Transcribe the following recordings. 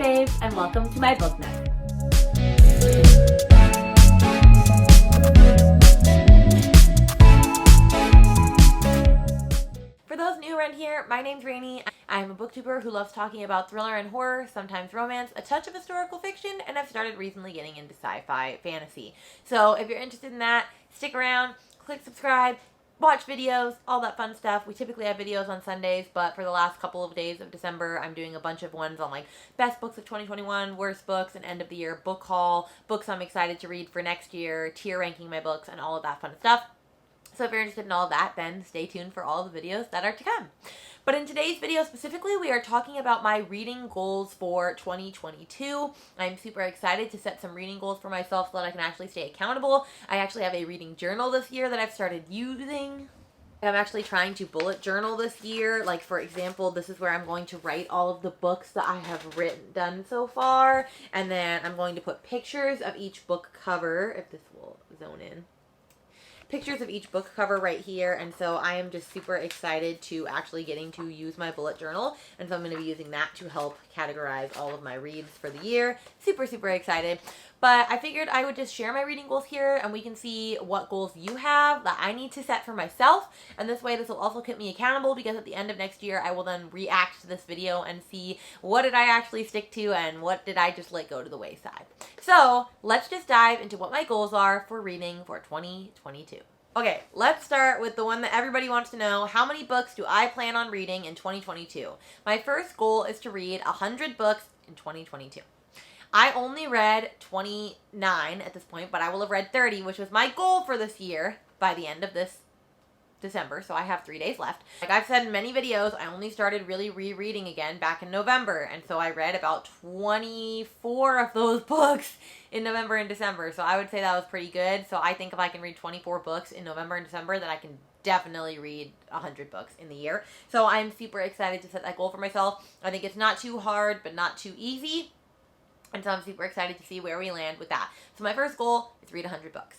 Babes, and welcome to my book nook. For those new around here, my name's Rainey. I'm a booktuber who loves talking about thriller and horror, sometimes romance, a touch of historical fiction, and I've started recently getting into sci-fi fantasy. So if you're interested in that, stick around, click subscribe, watch videos, all that fun stuff. We typically have videos on Sundays, but for the last couple of days of December, I'm doing a bunch of ones on like best books of 2021, worst books, and end of the year book haul, books I'm excited to read for next year, tier ranking my books, and all of that fun stuff. So if you're interested in all of that, then stay tuned for all the videos that are to come. But in today's video specifically, we are talking about my reading goals for 2022. I'm super excited to set some reading goals for myself so that I can actually stay accountable. I actually have a reading journal this year that I've started using. I'm actually trying to bullet journal this year. Like, for example, this is where I'm going to write all of the books that I have done so far. And then I'm going to put pictures of each book cover, if this will zone in. Pictures of each book cover right here, and so I am just super excited to actually getting to use my bullet journal, and so I'm going to be using that to help categorize all of my reads for the year. Super excited. But I figured I would just share my reading goals here, and we can see what goals you have that I need to set for myself, and this way this will also keep me accountable, because at the end of next year I will then react to this video and see what did I actually stick to and what did I just let go to the wayside. So let's just dive into what my goals are for reading for 2022. Okay, let's start with the one that everybody wants to know. How many books do I plan on reading in 2022? My first goal is to read 100 books in 2022. I only read 29 at this point, but I will have read 30, which was my goal for this year by the end of this December, so I have 3 days left. Like I've said in many videos, I only started really rereading again back in November, and so I read about 24 of those books in November and December, so I would say that was pretty good. So I think if I can read 24 books in November and December, then I can definitely read 100 books in the year. So I'm super excited to set that goal for myself. I think it's not too hard, but not too easy, and so I'm super excited to see where we land with that. So my first goal is read 100 books.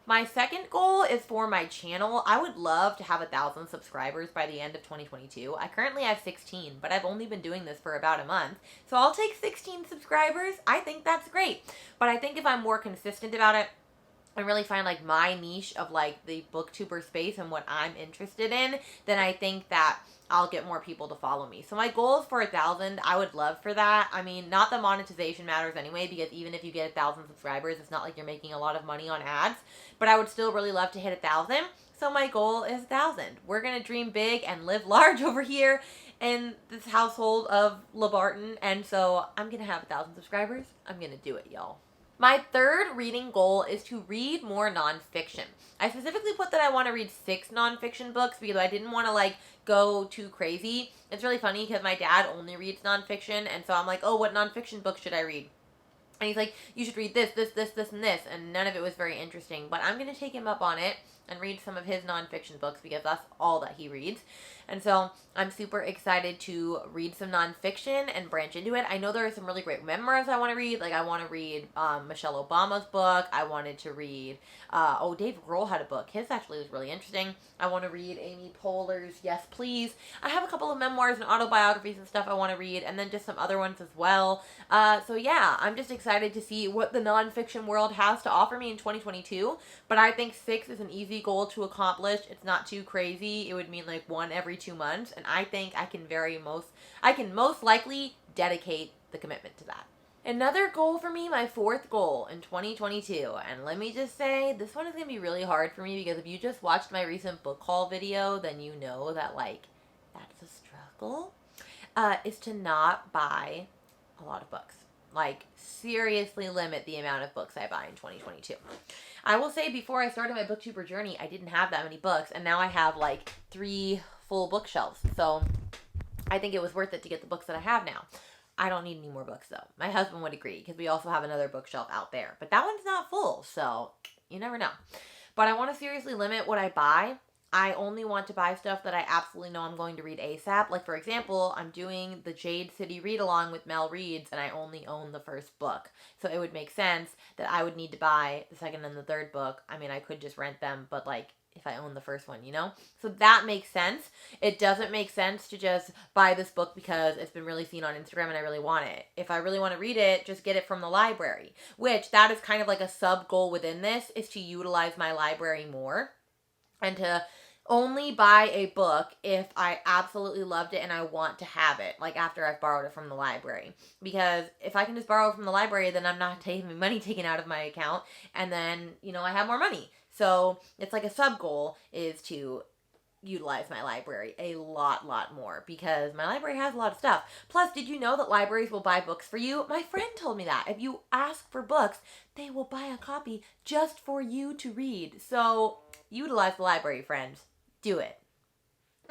My second goal is for my channel. I would love to have 1,000 subscribers by the end of 2022. I currently have 16, but I've only been doing this for about a month. So I'll take 16 subscribers. I think that's great. But I think if I'm more consistent about it and really find like my niche of like the booktuber space and what I'm interested in, then I think that I'll get more people to follow me. So my goal is for 1,000. I would love for that. I mean, not that monetization matters anyway, because even if you get 1,000 subscribers, it's not like you're making a lot of money on ads, but I would still really love to hit 1,000. So my goal is 1,000. We're going to dream big and live large over here in this household of LaBarton. And so I'm going to have 1,000 subscribers. I'm going to do it, y'all. My third reading goal is to read more nonfiction. I specifically put that I want to read 6 nonfiction books because I didn't want to like go too crazy. It's really funny because my dad only reads nonfiction, and so I'm like, oh, what nonfiction book should I read? And he's like, you should read this, and this, and none of it was very interesting. But I'm going to take him up on it and read some of his nonfiction books because that's all that he reads. And so I'm super excited to read some nonfiction and branch into it. I know there are some really great memoirs I want to read. Like I want to read Michelle Obama's book. I wanted to read, Dave Grohl had a book. His actually was really interesting. I want to read Amy Poehler's Yes Please. I have a couple of memoirs and autobiographies and stuff I want to read, and then just some other ones as well. So yeah, I'm just excited to see what the nonfiction world has to offer me in 2022. But I think 6 is an easy goal to accomplish. It's not too crazy. It would mean like 1 every 2 months, and I think I can most likely dedicate the commitment to that. Another goal for me, my fourth goal in 2022, and let me just say, this one is going to be really hard for me because if you just watched my recent book haul video, then you know that like, that's a struggle, is to not buy a lot of books. Like, seriously limit the amount of books I buy in 2022. I will say, before I started my booktuber journey, I didn't have that many books, and now I have like 3 full bookshelves. So I think it was worth it to get the books that I have now. I don't need any more books though. My husband would agree because we also have another bookshelf out there, but that one's not full, so you never know. But I want to seriously limit what I buy. I only want to buy stuff that I absolutely know I'm going to read ASAP. Like, for example, I'm doing the Jade City read-along with Mel Reads, and I only own the first book. So it would make sense that I would need to buy the second and the third book. I mean, I could just rent them, but, like, if I own the first one, you know? So that makes sense. It doesn't make sense to just buy this book because it's been really seen on Instagram and I really want it. If I really want to read it, just get it from the library, which that is kind of like a sub goal within this, is to utilize my library more and to only buy a book if I absolutely loved it and I want to have it, like after I've borrowed it from the library. Because if I can just borrow it from the library, then I'm not taking money taken out of my account, and then, you know, I have more money. So it's like a sub goal is to utilize my library a lot more, because my library has a lot of stuff. Plus, did you know that libraries will buy books for you? My friend told me that. If you ask for books, they will buy a copy just for you to read. So utilize the library, friends. Do it.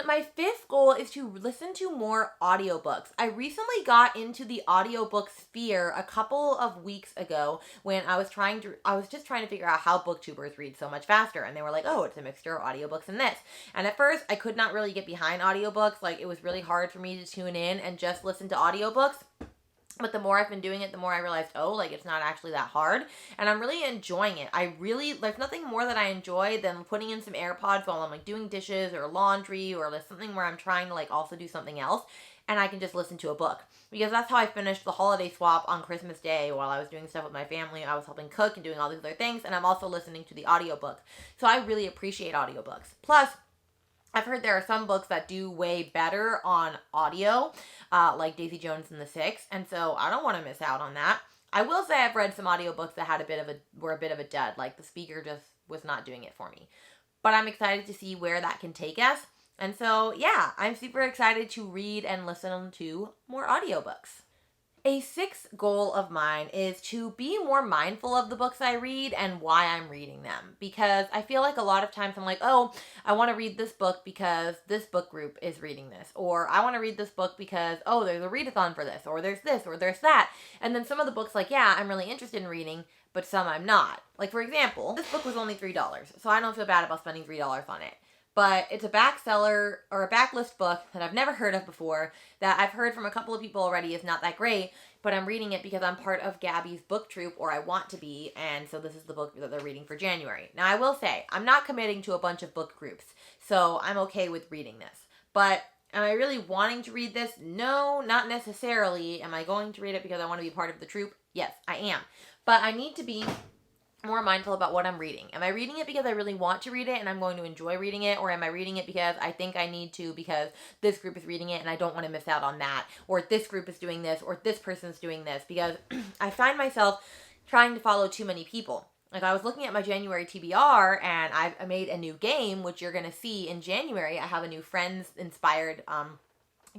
My fifth goal is to listen to more audiobooks. I recently got into the audiobook sphere a couple of weeks ago when I was just trying to figure out how booktubers read so much faster. And they were like, oh, it's a mixture of audiobooks and this. And at first, I could not really get behind audiobooks. Like, it was really hard for me to tune in and just listen to audiobooks. But the more I've been doing it, the more I realized, oh, like, it's not actually that hard. And I'm really enjoying it. There's nothing more that I enjoy than putting in some AirPods while I'm, like, doing dishes or laundry, or like something where I'm trying to, like, also do something else. And I can just listen to a book. Because that's how I finished the holiday swap on Christmas Day while I was doing stuff with my family. I was helping cook and doing all these other things. And I'm also listening to the audiobook. So I really appreciate audiobooks. Plus, I've heard there are some books that do way better on audio, like Daisy Jones and the Six, and so I don't want to miss out on that. I will say I've read some audiobooks that were a bit of a dud, like the speaker just was not doing it for me. But I'm excited to see where that can take us. And so, yeah, I'm super excited to read and listen to more audiobooks. A sixth goal of mine is to be more mindful of the books I read and why I'm reading them. Because I feel like a lot of times I'm like, oh, I want to read this book because this book group is reading this. Or I want to read this book because, oh, there's a readathon for this. Or there's this, or there's that. And then some of the books, like, yeah, I'm really interested in reading, but some I'm not. Like, for example, this book was only $3, so I don't feel bad about spending $3 on it. But it's a bestseller or a backlist book that I've never heard of before, that I've heard from a couple of people already is not that great, but I'm reading it because I'm part of Gabby's book troupe, or I want to be, and so this is the book that they're reading for January. Now, I will say, I'm not committing to a bunch of book groups, so I'm okay with reading this. But am I really wanting to read this? No, not necessarily. Am I going to read it because I want to be part of the troupe? Yes, I am. But I need to be more mindful about what I'm reading. Am I reading it because I really want to read it and I'm going to enjoy reading it? Or am I reading it because I think I need to because this group is reading it and I don't want to miss out on that? Or this group is doing this, or this person's doing this? Because I find myself trying to follow too many people. Like, I was looking at my January TBR and I made a new game, which you're going to see in January. I have a new Friends-inspired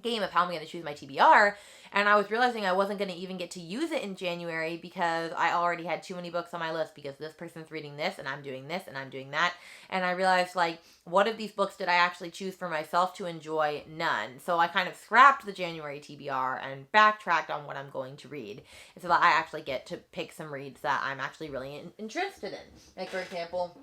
game of how I'm going to choose my TBR, and I was realizing I wasn't going to even get to use it in January because I already had too many books on my list, because this person's reading this and I'm doing this and I'm doing that. And I realized, like, what of these books did I actually choose for myself to enjoy? None. So I kind of scrapped the January TBR and backtracked on what I'm going to read, so that I actually get to pick some reads that I'm actually really interested in. Like, for example,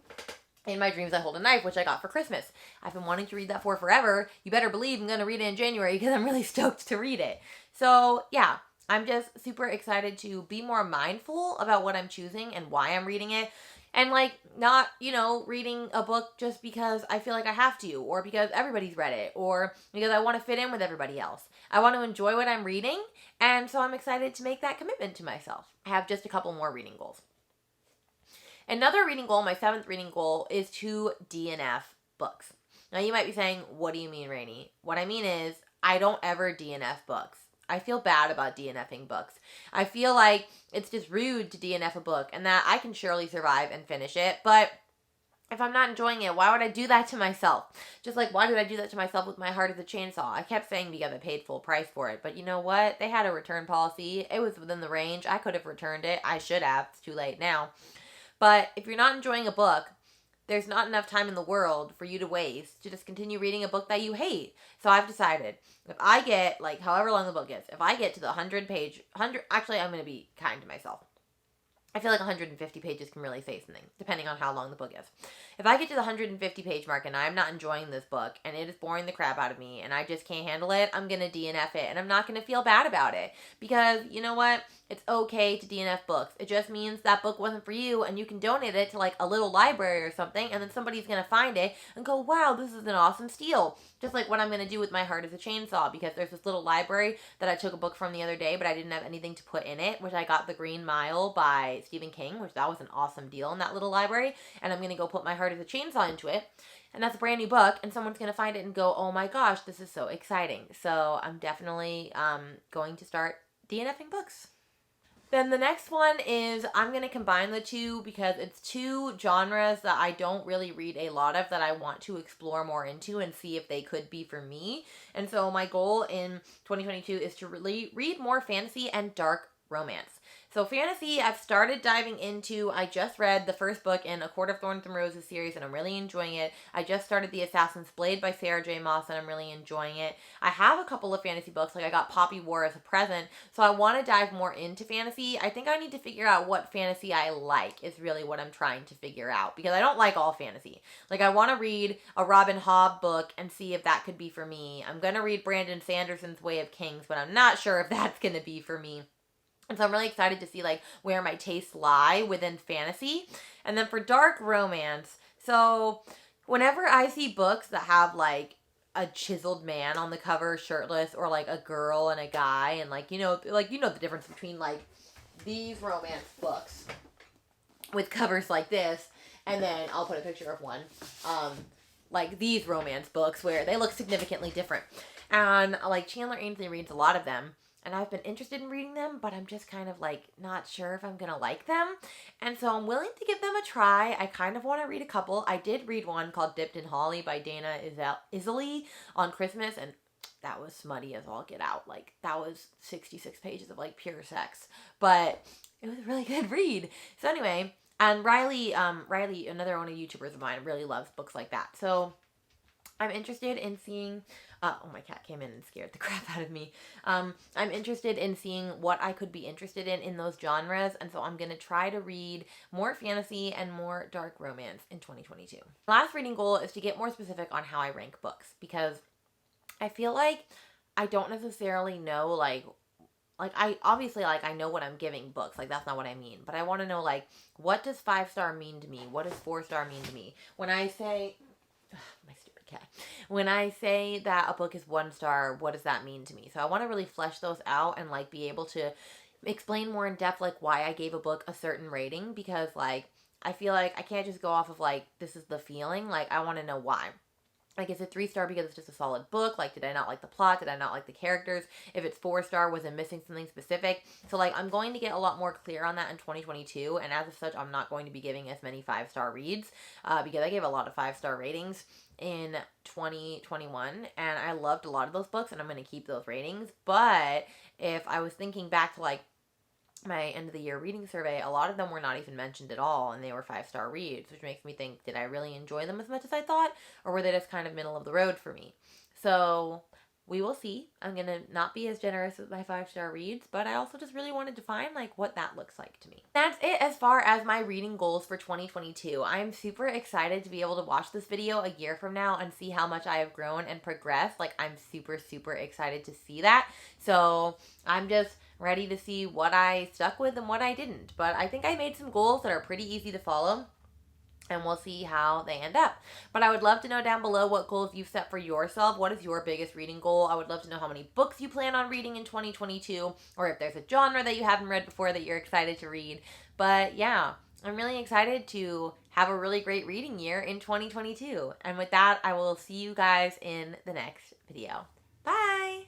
In My Dreams I Hold a Knife, which I got for Christmas. I've been wanting to read that for forever. You better believe I'm going to read it in January because I'm really stoked to read it. So, yeah, I'm just super excited to be more mindful about what I'm choosing and why I'm reading it. And, like, not, reading a book just because I feel like I have to, or because everybody's read it, or because I want to fit in with everybody else. I want to enjoy what I'm reading, and so I'm excited to make that commitment to myself. I have just a couple more reading goals. Another reading goal, my seventh reading goal, is to DNF books. Now, you might be saying, what do you mean, Rainey? What I mean is, I don't ever DNF books. I feel bad about DNFing books. I feel like it's just rude to DNF a book, and that I can surely survive and finish it, but if I'm not enjoying it, why would I do that to myself? Just like, why did I do that to myself with My Heart as a Chainsaw? I kept saying because I paid full price for it, but you know what? They had a return policy. It was within the range. I could have returned it. I should have. It's too late now. But if you're not enjoying a book, there's not enough time in the world for you to waste to just continue reading a book that you hate. So I've decided, if I get, like, however long the book is, if I get to the 100-page, actually, I'm going to be kind to myself. I feel like 150 pages can really say something, depending on how long the book is. If I get to the 150-page mark and I'm not enjoying this book, and it is boring the crap out of me, and I just can't handle it, I'm going to DNF it, and I'm not going to feel bad about it. Because, you know what? it's okay to DNF books. It just means that book wasn't for you and you can donate it to like a little library or something, and then somebody's going to find it and go, wow, this is an awesome steal. Just like what I'm going to do with My Heart is a Chainsaw, because there's this little library that I took a book from the other day, but I didn't have anything to put in it, which I got The Green Mile by Stephen King, which that was an awesome deal in that little library, and I'm going to go put My Heart is a Chainsaw into it. And that's a brand new book, and someone's going to find it and go, oh my gosh, this is so exciting. So I'm definitely going to start DNFing books. Then the next one is, I'm going to combine the two because it's two genres that I don't really read a lot of that I want to explore more into and see if they could be for me. And so my goal in 2022 is to really read more fantasy and dark romance. So fantasy, I've started diving into. I just read the first book in A Court of Thorns and Roses series, and I'm really enjoying it. I just started The Assassin's Blade by Sarah J. Maas, and I'm really enjoying it. I have a couple of fantasy books, like I got Poppy War as a present, so I want to dive more into fantasy. I think I need to figure out what fantasy I like is really what I'm trying to figure out, because I don't like all fantasy. Like, I want to read a Robin Hobb book and see if that could be for me. I'm going to read Brandon Sanderson's Way of Kings, but I'm not sure if that's going to be for me. And so I'm really excited to see like where my tastes lie within fantasy. And then for dark romance, so whenever I see books that have like a chiseled man on the cover shirtless, or like a girl and a guy, and like you know the difference between like these romance books with covers like this, and then I'll put a picture of one, like these romance books where they look significantly different. And like Chandler Ainsley reads a lot of them, and I've been interested in reading them, but I'm just kind of like not sure if I'm going to like them. And so I'm willing to give them a try. I kind of want to read a couple. I did read one called Dipped in Holly by Dana Isley on Christmas, and that was smutty as all get out. Like, that was 66 pages of like pure sex, but it was a really good read. So anyway, and Riley, another one of YouTubers of mine, really loves books like that. So I'm interested in seeing, oh, my cat came in and scared the crap out of me. I'm interested in seeing what I could be interested in those genres, and so I'm going to try to read more fantasy and more dark romance in 2022. Last reading goal is to get more specific on how I rank books, because I feel like I don't necessarily know, like I obviously, like, I know what I'm giving books, like, that's not what I mean, but I want to know, like, what does 5-star mean to me? What does 4-star mean to me? When I say, my stupid cat, when I say that a book is 1 star, what does that mean to me? So I want to really flesh those out and, like, be able to explain more in depth, like, why I gave a book a certain rating, because, like, I feel like I can't just go off of, like, this is the feeling, like, I want to know why. Like, is it 3-star because it's just a solid book? Like, did I not like the plot? Did I not like the characters? If it's 4-star, was I missing something specific? So, like, I'm going to get a lot more clear on that in 2022. And as of such, I'm not going to be giving as many 5-star reads because I gave a lot of 5-star ratings in 2021. And I loved a lot of those books, and I'm going to keep those ratings. But if I was thinking back to, like, my end of the year reading survey, a lot of them were not even mentioned at all, and they were 5-star reads, which makes me think, did I really enjoy them as much as I thought, or were they just kind of middle of the road for me? So we will see. I'm going to not be as generous with my 5-star reads, but I also just really wanted to find, like, what that looks like to me. That's it as far as my reading goals for 2022. I'm super excited to be able to watch this video a year from now and see how much I have grown and progressed. Like, I'm super, super excited to see that. So I'm just ready to see what I stuck with and what I didn't. But I think I made some goals that are pretty easy to follow, and we'll see how they end up. But I would love to know down below what goals you've set for yourself. What is your biggest reading goal? I would love to know how many books you plan on reading in 2022, or if there's a genre that you haven't read before that you're excited to read. But yeah, I'm really excited to have a really great reading year in 2022. And with that, I will see you guys in the next video. Bye!